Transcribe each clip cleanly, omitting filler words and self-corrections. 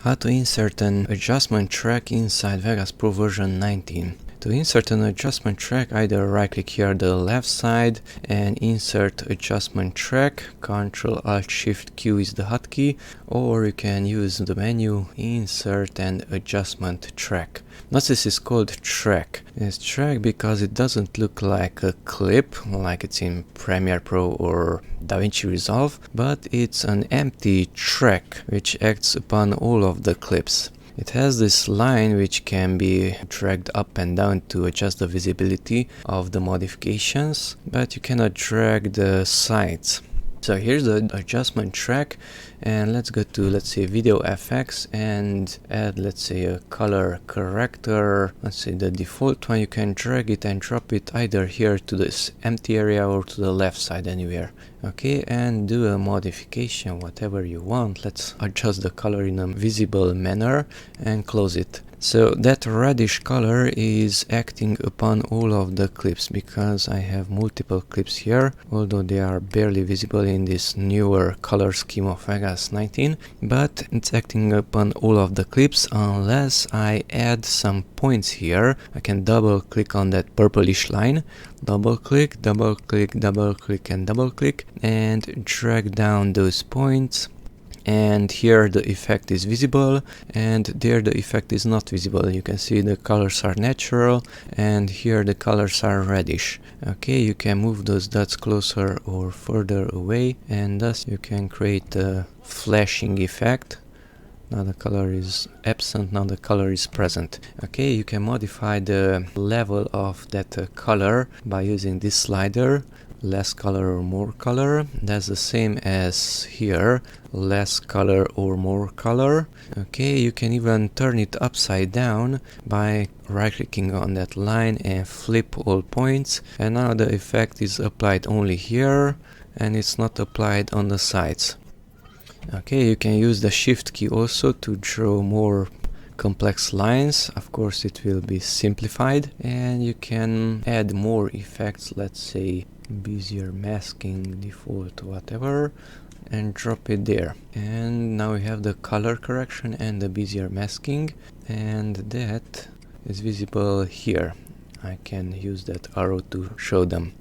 How to insert an adjustment track inside Vegas Pro version 19. To insert an adjustment track, either right click here the left side and insert adjustment track, Ctrl-Alt-Shift-Q is the hotkey, or you can use the menu insert and adjustment track. Notice this is called track. It's track because it doesn't look like a clip like it's in Premiere Pro or DaVinci Resolve, but it's an empty track which acts upon all of the clips. It has this line which can be dragged up and down to adjust the visibility of the modifications, but you cannot drag the sides. So here's the adjustment track, and let's go to, let's say, video FX and add, let's say, a color corrector. Let's say the default one. You can drag it and drop it either here to this empty area or to the left side, anywhere. Okay, and do a modification, whatever you want. Let's adjust the color in a visible manner and close it. So that reddish color is acting upon all of the clips because I have multiple clips here, although they are barely visible in this newer color scheme of Vegas 19, but it's acting upon all of the clips unless I add some points here. I can double click on that purplish line, double click, double click, double click and double click, and drag down those points. And here the effect is visible, and there the effect is not visible. You can see the colors are natural, and here the colors are reddish. Okay, you can move those dots closer or further away, and thus you can create a flashing effect. Now the color is absent, now the color is present. Okay, you can modify the level of that color by using this slider. Less color or more color. That's the same as here, less color or more color. Okay, you can even turn it upside down by right clicking on that line and flip all points, and now the effect is applied only here and it's not applied on the sides. Okay, you can use the shift key also to draw more complex lines. Of course it will be simplified, and you can add more effects, let's say Bezier Masking, default, whatever, and drop it there. And now we have the color correction and the Bezier Masking, and that is visible here. I can use that arrow to show them.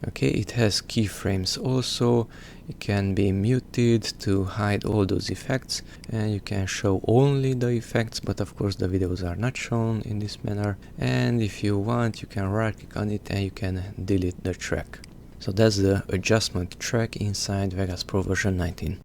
Okay, it has keyframes also. It can be muted to hide all those effects, and you can show only the effects, but of course the videos are not shown in this manner. And if you want, you can right click on it and you can delete the track. So that's the adjustment track inside Vegas Pro version 19.